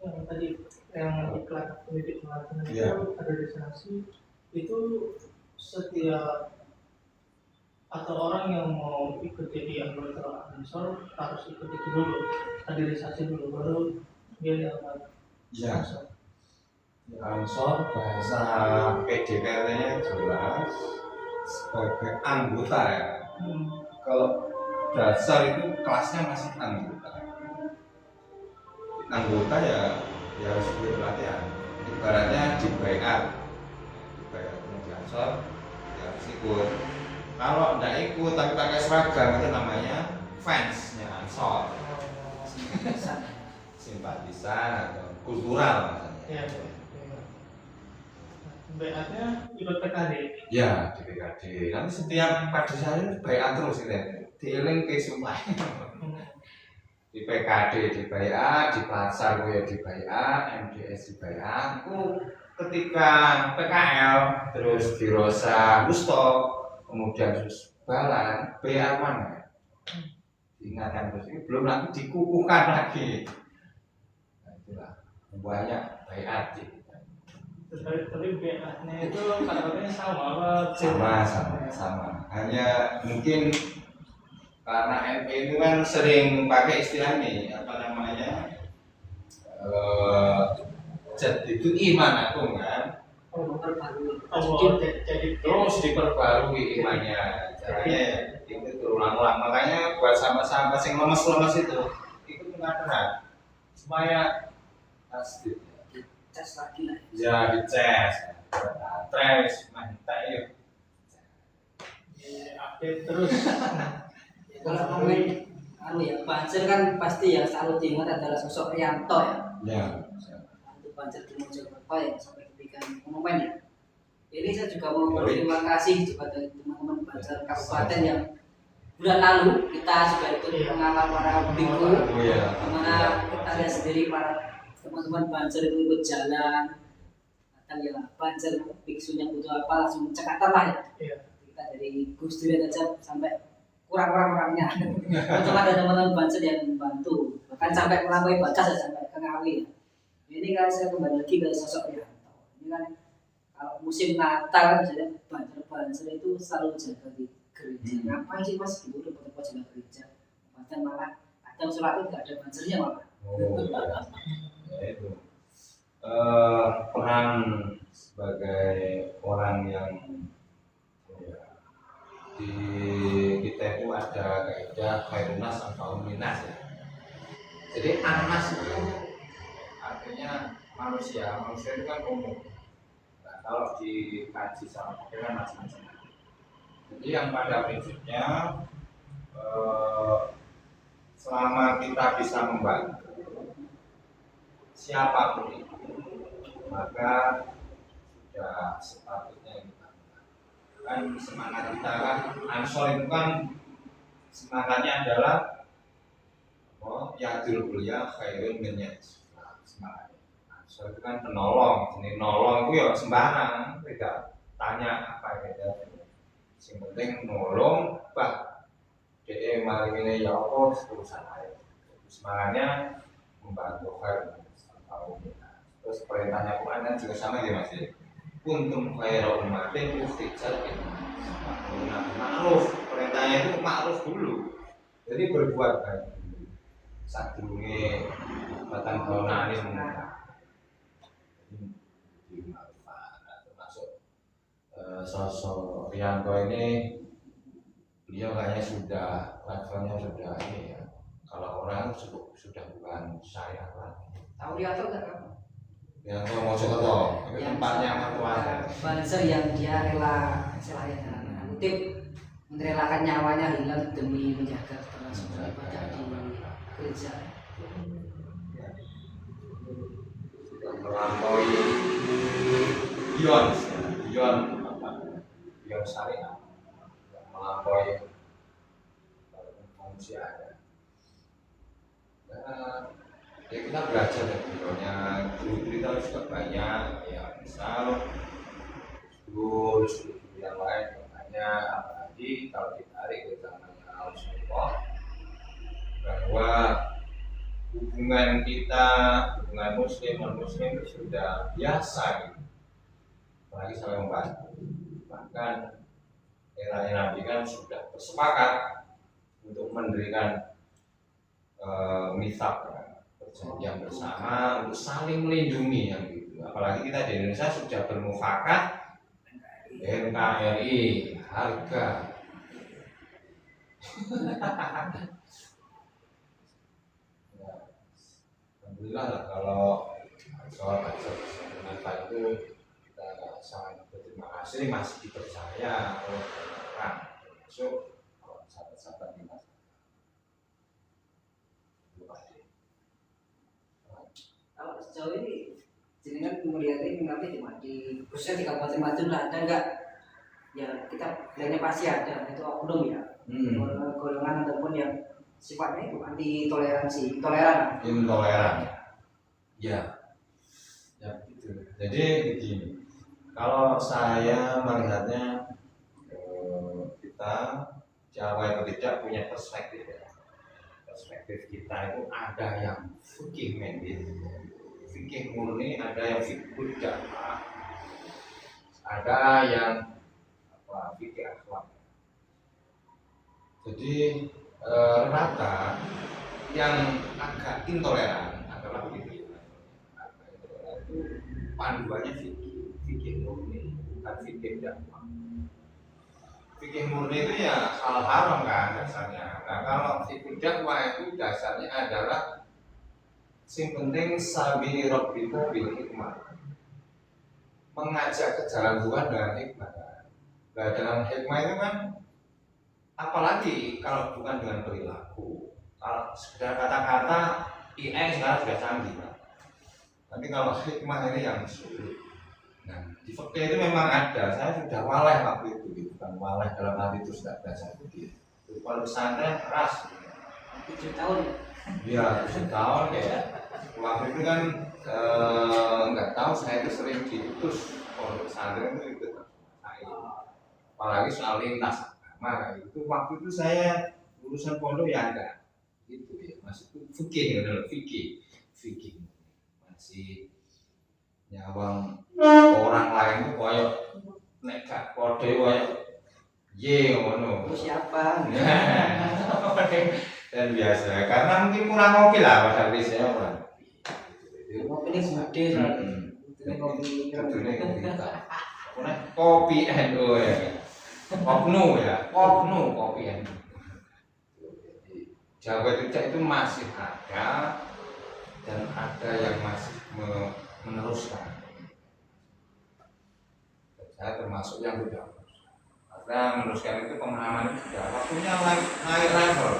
Yang tadi yang iklan pendidik pelatihan itu ada destinasi itu setiap atau orang yang mau ikut jadi anggota Ansor harus ikut itu dulu, kaderisasi dulu baru dia dapat Ansor. Ansor bahasa PDKT-nya jelas sebagai anggota ya. Kalau dasar itu kelasnya masih anggota. Anggota ya harus ikut pelatihan. Ibaratnya dibayar di Ansor ya harus ikut. Kalau tidak ikut tapi pakai seragam itu namanya fansnya Ansor. Simpatisan atau kultural maksudnya. Ya. BA-nya ikut PKD. Ya, di PKD. Nanti setiap pada saya itu BA terus gitu. Dieling ke sumpah. di PKD dibayar, di pasar gue dibayar, MDS dibayar. Aku ketika PKL terus di Rosa Gusto, kemudian terus Balan, bayar mana? Diingatkan terus ini belum lagi dikukuhkan lagi. Nah, itulah banyak bayar sih. Tapi BA-nya itu kadarnya sama apa? Sama. Hanya mungkin karena MP itu kan sering pakai istilah ini apa namanya zat itu iman aku kan. Jadi Terus diperbarui imannya. Caranya itu berulang-ulang. Makanya buat sahabat-sahabat yang lemes-lemes itu mengatakan supaya pasti Cas lagi lah. ya dicas, tres, mantap yuk. update terus. Kalau ngomongin Banser kan pasti yang selalu diingat adalah sosok Rianto ya. Ya. Untuk Banser di Mojokerto yang sampai kepikiran monumen ya. Ini saya juga mau berterima kasih juga dari teman-teman Banser Kabupaten yang bulan lalu kita sudah ikut mengawal para biku, dimana kita lihat sendiri para teman-teman Banser itu ikut jalan, atau ya Banser biksunya butuh apa langsung cekatan lah ya. Kita dari Gus Durian aja sampai kurang-kurang orangnya. Untuk ada teman-teman Banser yang membantu, bahkan sampai melampaui batas ya, sampai ke Ngawi ya. Ini kan saya kembali lagi ke sosok Rianto. Ini kan kalau musim Natal misalnya Banser itu selalu jaga di gereja. Ngapain sih mas gitu repot-repot jaga gereja? Bahkan malah kadang sholat itu nggak ada Bansernya malah. Ya itu peran sebagai orang yang ya, di kita itu ada kaidah khairunas atau minas ya. Jadi anas itu artinya manusia itu kan umum. Nah, kalau dikaji sama kan macam-macam. Jadi yang pada prinsipnya selama kita bisa membantu siapapun itu, maka sudah sepatutnya kita kan semangat kita kan Ansor itu kan semangatnya adalah ya kuliah khairun min semangat Ansor itu kan penolong, jadi nolong itu ya sembarang, tidak tanya apa gitu. Yang penting nolong, jadi maling ini ya Allah urusan aja. Semangatnya membantu khairun. Terus perintahnya Quran kan juga sama ya mas ya. Kuntum khairu ummatin ukhrijat ma'ruf. Perintahnya itu ma'ruf dulu. Jadi berbuat baik dulu. Sadurunge batang kaunane termasuk sosok Rianto ini beliau kayaknya sudah levelnya sudah ini ya. Kalau orang sudah bukan saya lagi. Tahu Rianto nggak kamu? Yang ke Mojokerto, itu tempatnya mertuanya. Banser yang dia rela istilahnya kutip merelakan nyawanya hilang demi menjaga keberlangsungan ibadah di gereja. Melampaui Bion syariah, melampaui manusia. Ya kita belajar dari beliaunya, guru kita juga banyak ya, misal guru yang lain banyak, apalagi kalau ditarik ke zamannya Rasulullah bahwa hubungan kita, hubungan muslim non muslim itu sudah biasa gitu. Apalagi saya membantu, bahkan era Nabi kan sudah bersepakat untuk mendirikan misak perjanjian bersama untuk saling melindungi yang gitu. Apalagi kita di Indonesia sudah bermufakat NKRI harga. Ya, alhamdulillah lah kalau soal Baca itu kita sangat berterima kasih masih dipercaya oleh orang, termasuk sahabat-sahabat kita. Kalau sejauh ini jenengan melihatnya mengambil di khususnya di Kabupaten Madura ada enggak? Ya kita bilangnya pasti ada, itu oknum ya, golongan ataupun yang sifatnya itu anti toleransi, intoleran. Intoleran. Ya, ya gitu. Jadi begini, kalau saya melihatnya kita Jawa itu tidak punya perspektif ya. Perspektif kita itu ada yang fikih medis, fikih murni, ada yang fikih dakwah, ada yang fikih akhlak. Jadi rata yang agak intoleran adalah fikih. Itu panduannya fikih murni, bukan fikih dakwah. Fikih murni itu ya hal haram kan dasarnya. Nah kalau fikih dakwah itu dasarnya adalah sing penting sabili rabbika bil hikmah, mengajak ke jalan Tuhan dengan hikmah. Nah dalam hikmah itu kan apalagi kalau bukan dengan perilaku. Kalau sekedar kata-kata IE sekarang sudah canggih kan? Tapi kalau hikmah ini yang sulit. Nah, di fikih itu memang ada. Saya sudah waleh waktu itu, bukan waleh dalam arti itu sudah belajar fikih. Kalau pesantren keras. 7 tahun. Iya, 7 tahun ya. Waktu itu kan nggak tahu saya itu sering diutus pondok pesantren itu ikut saya. Apalagi soal lintas agama itu waktu itu saya urusan pondok ya enggak. Gitu ya, masih fikih ya, fikih masih nyawang orang lain itu koyo nek gak kode koyo ye ngono. Siapa? Dan biasa karena mungkin kurang ngopi lah pada saya orang. Ngopi ini gede kopi NU ya. Kopnu ya, kopi NU. Jawa itu masih ada dan ada yang masih meneruskan. Saya termasuk yang sudah karena meneruskan itu pemahaman itu sudah waktunya naik level.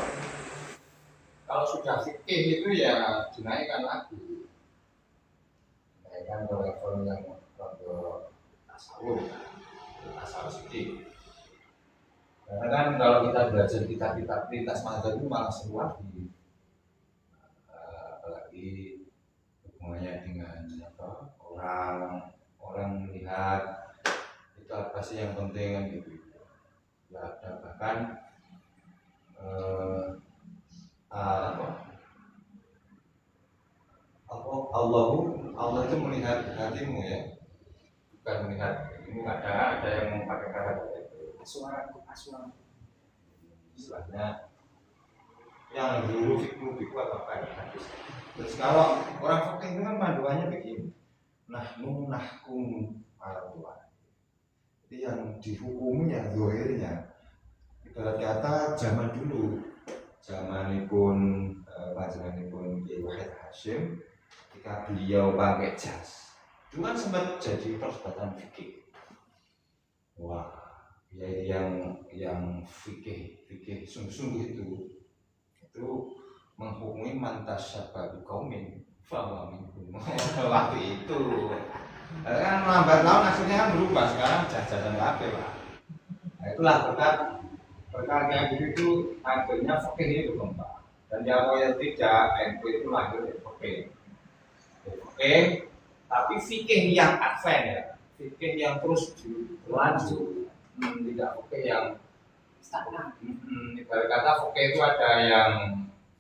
Kalau sudah fikih itu ya dinaikkan lagi, dinaikkan ke level yang ke tasawuf fikih. Karena kan kalau kita belajar kitab-kitab lintas mazhab itu malah semua apalagi hubungannya dengan orang melihat itu apa sih yang penting kan gitu. Ya ada bahkan Allah itu melihat hatimu ya, bukan melihat ini ada yang memakai kata itu Suara. istilahnya yang dulu fikih apa ya hadis. Terus kalau orang fikih itu kan panduannya begini, nahkum ala Tuhan. Jadi yang dihukumi ya zahirnya. Ibarat kata zaman dulu, zamanipun panjenenganipun Kiai Wahid Hasyim, ketika beliau pakai jas, itu kan sempat jadi perdebatan fikih. Wah, ya yang fikih sungguh-sungguh itu menghukumi mantas syabab kaumin bahwa minkum waktu itu kan lambat laun akhirnya kan berubah, sekarang jajan kafe lah. Nah, itulah berkat kayak gitu akhirnya fikih ini berkembang. Dan yang tidak NU itu lahir dari fikih. Tapi fikih yang advance ya, fikih yang terus berlanjut, tidak fikih yang Stagnan. Ibarat kata fikih itu ada yang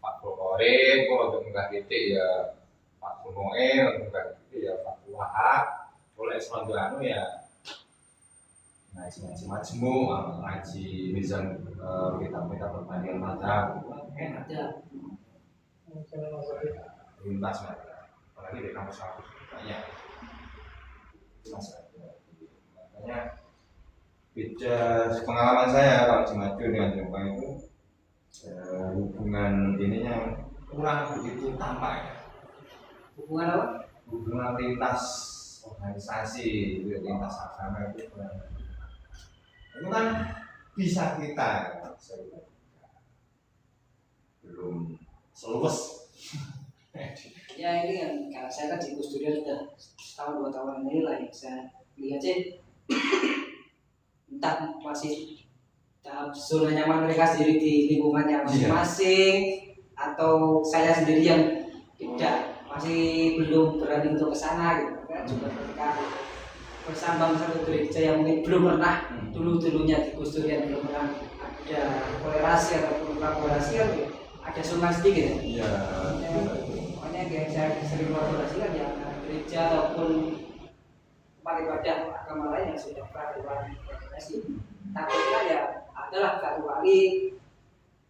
Fathul Qorib, kalau untuk enggak titik ya Fathul Mu'in, untuk enggak titik ya Fathul Wahab. Oleh selanjutnya ya ngaji majmu, ngaji mizan kitab-kitab perbandingan madzhab Ada. lintas apalagi di kampus-kampus banyak makanya beda pengalaman saya kalau di Maju dengan Jepang itu hubungan ininya kurang begitu tampak ya. Hubungan apa? Hubungan lintas organisasi, lintas agama itu kan bisa kita belum seluas. Ya ini kan karena saya kan di Gus Durian sudah setahun 2 tahun ini lah yang saya lihat sih entah masih dalam zona nyaman mereka sendiri di lingkungannya masing-masing, atau saya sendiri yang tidak masih belum berani untuk ke sana gitu kan. Juga ketika bersambang satu gereja yang mungkin belum pernah dulunya di Gus Dur yang belum pernah ada toleransi ataupun kolaborasi kan ada sungkan sedikit ya. Iya. Makanya kayak saya sering kolaborasi kan ya gereja ataupun tempat ibadah agama lain yang sudah pernah kolaborasi. Takutnya ya adalah satu kali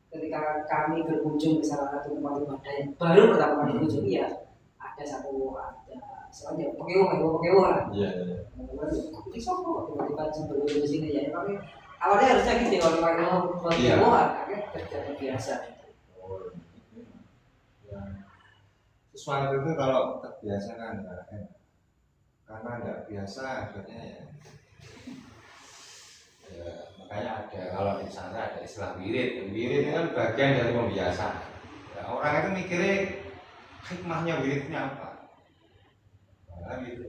ketika kami berkunjung ke salah satu tempat ibadah yang baru pertama kali kunjungi ya ada soalnya pakai lah. Iya. Ini sopo tiba-tiba sebelum di sini ya kami awalnya harusnya gitu ya kalau pakai akhirnya terjadi biasa. Sesuatu itu kalau terbiasa kan enggak enak. Karena enggak biasa akhirnya ya makanya ada kalau di sana ada istilah wirid. Wirid itu kan bagian dari pembiasaan. Ya, orang itu mikirnya hikmahnya wiridnya apa? Nah, gitu.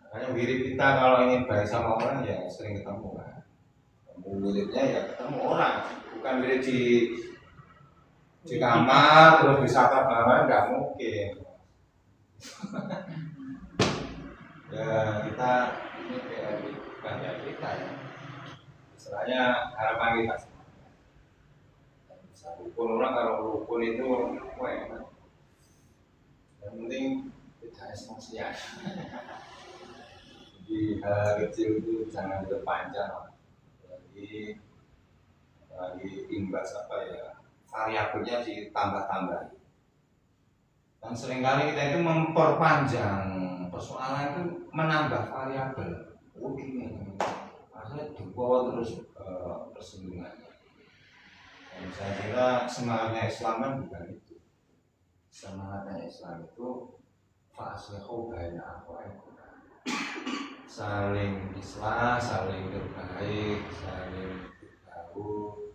Makanya wirid kita kalau ingin baik sama orang ya sering ketemu kan. Wiridnya ya ketemu orang, bukan wirid di kamar terus disapa banget nggak mungkin. Ya kita ini kayak bukan ya kita ya. Istilahnya harapan kita. Rukun orang kalau rukun itu yang penting tidak emosian. Jadi hal kecil itu jangan berpanjang. Lagi imbas apa ya variabelnya ditambah-tambah. Dan seringkali kita itu memperpanjang persoalan itu menambah variabel. Oh ini, akhirnya dibawa terus persinggungannya. Dan saya kira semangatnya Islam kan bukan itu. Semangatnya Islam itu fa'aslihu baina akhawaykum. Saling islah, saling berbaik, saling berbaur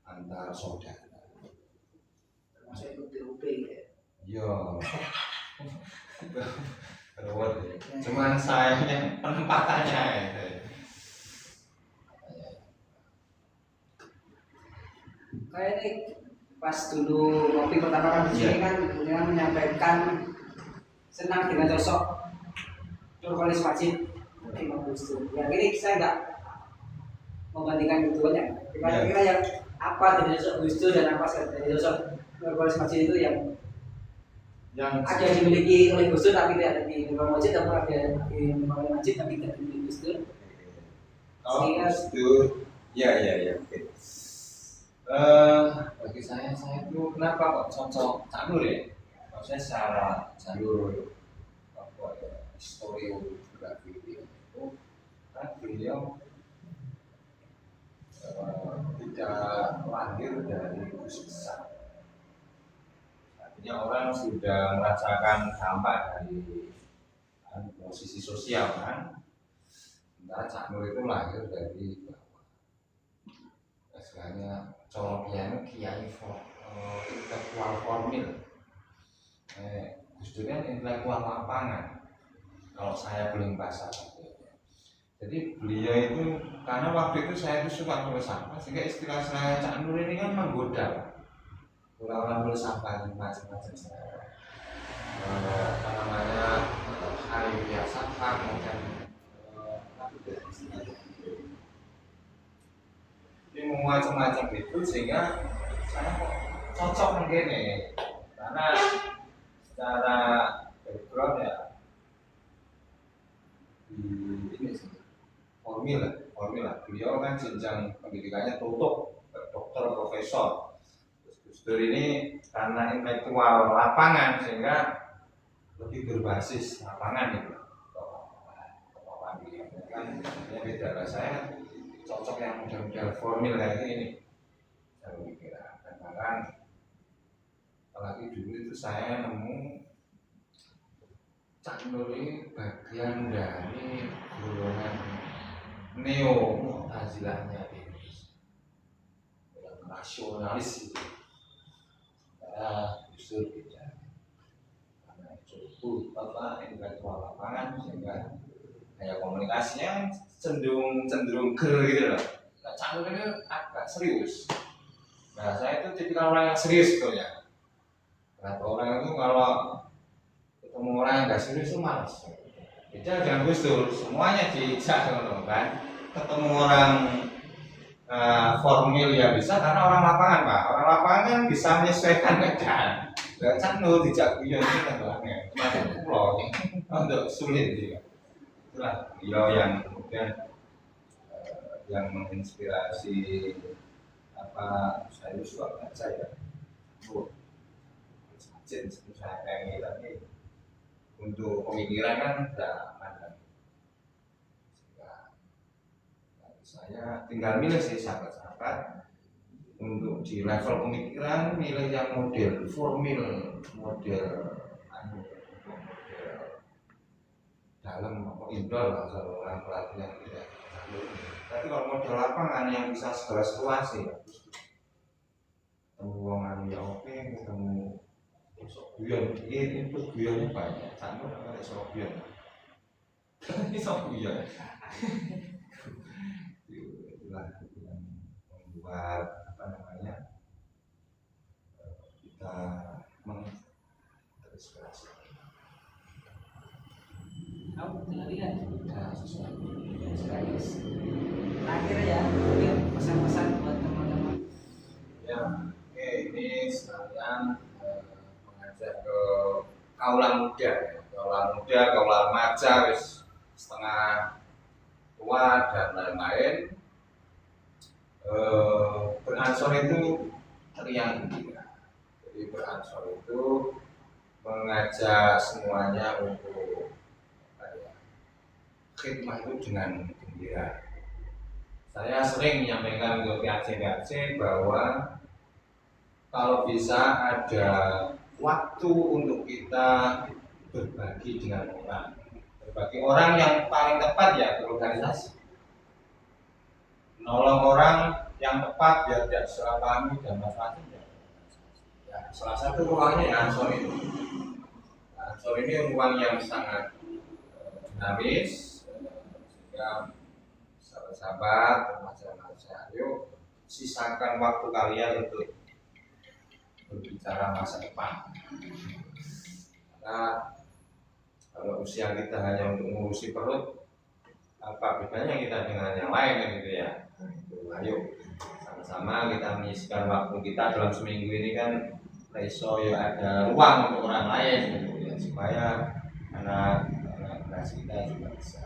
antar saudara. Masih ikut DUP ya. Iya. Terus cuman sayangnya penempatannya itu. Kayak ini pas dulu kopi pertama kali di sini kan dia menyampaikan senang dengan sosok Nurholis Majid Imam Gus Dur. Ya ini saya nggak membandingkan keduanya. Kira-kira yang apa dari sosok Gus Dur dan apa dari sosok Nurholis Majid itu yang ada yang dimiliki oleh Gus Dur tapi tidak ada di Imam Majid, atau ada di Imam Majid tapi tidak dimiliki Gus Dur. Oh, Gus Dur. Ya. Oke. Bagi saya itu kenapa kok cocok Cak Nur ya? Maksudnya secara jalur historiografi itu kan beliau tidak lahir dari Gus besar. Artinya orang sudah merasakan dampak dari posisi sosial kan. Sementara Cak Nur itu lahir dari bawah. Istilahnya coloknya kiai intelektual formil. Gus Dur kan intelektual lapangan. Kalau saya belum bahasa jadi beliau itu karena waktu itu saya itu suka nulis sampah sehingga istilah saya Cak Nur ini kan menggoda. Kurang nulis sampah macam-macam apa namanya hari biasa macam ini macam-macam itu sehingga saya kok cocok mungkin nih karena secara background ya ini sih formula beliau kan jenjang pendidikannya tutup dokter profesor. Gus Dur ini karena intelektual lapangan sehingga lebih berbasis lapangan itu. Kan ya beda lah saya cocok yang model formil kayak ini saya mikir kan apalagi dulu itu saya nemu Cak Nur ini bagian dari golongan neo Mu'tazilahnya ini yang rasionalis itu justru beda karena itu intelektual lapangan sehingga kayak komunikasinya cenderung ger gitu loh Cak Nur ini agak serius. Nah, saya itu tipikal orang yang serius sebetulnya. Nah, orang itu kalau ketemu orang yang nggak serius itu malas. Beda dengan Gus Dur, semuanya dijak kan. Ketemu orang formil ya bisa karena orang lapangan Pak. Orang lapangan kan bisa menyesuaikan keadaan. Dan Cak Nur dijak guyon ini kan orangnya. Macam pulau untuk sulit juga. Itulah beliau yang kemudian yang menginspirasi apa saya suka baca ya. Jenis saya pengen tapi untuk pemikiran kan tidak ada. Saya tinggal milih sih sahabat-sahabat untuk di level pemikiran milih yang model formil, model dalam atau indoor kalau orang pelatih yang tidak. Tapi kalau model lapangan yang bisa segala situasi, ketemu orang yang oke, ketemu guyon, ini itu guyonnya banyak. Sama ada sok guyon, ini sok guyon. Itulah yang membuat apa namanya kita terinspirasi. Kamu tinggal lihat. Nah, sesuatu Sekaligus. Terakhir ya, mungkin pesan-pesan buat teman-teman. ya, oke ini sekalian mengajak ke kaula muda, kaula remaja, wis setengah tua dan lain-lain. Beransor itu teriang gembira. Jadi beransor itu mengajak semuanya untuk khidmah itu dengan gembira. Saya sering menyampaikan ke PAC bahwa kalau bisa ada waktu untuk kita berbagi dengan orang, berbagi orang yang paling tepat ya berorganisasi, nolong orang yang tepat biar tidak salah pahami dan masalahnya. Ya, salah satu ruangnya ya Ansor ini. Ansor ini ruang yang sangat dinamis, sehingga sahabat-sahabat, remaja-remaja, ayo sisakan waktu kalian untuk berbicara masa depan. Karena kalau usia kita hanya untuk mengurusi perut, apa bedanya kita dengan yang lain kan gitu ya. Ayo sama-sama kita menyisikan waktu kita dalam seminggu ini kan iso ya ada ruang untuk orang lain gitu ya, supaya anak generasi kita juga bisa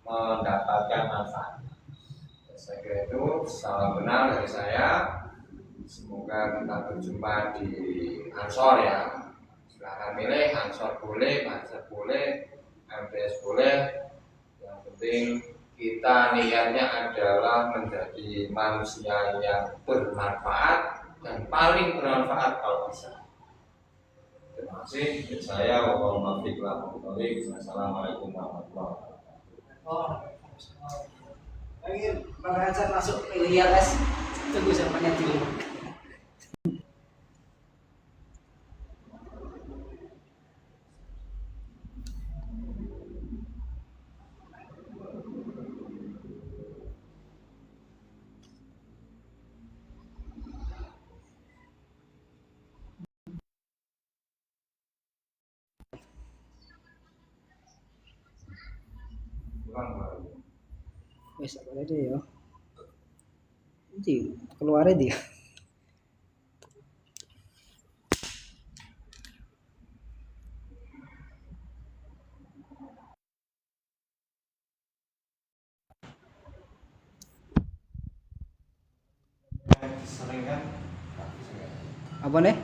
mendapatkan manfaat. Saya kira itu salam kenal dari saya. Semoga kita berjumpa di Ansor ya. Silahkan milih, Ansor boleh, Mansur boleh, MTS boleh. Yang penting kita niatnya adalah menjadi manusia yang bermanfaat dan paling bermanfaat kalau bisa. Terima kasih. Saya Wassalamualaikum warahmatullahi wabarakatuh. Lagi belajar masuk pilihan les, tunggu zamannya dulu. Wes apa aja ya? Nanti keluar dia. Sering kan? Apa nih?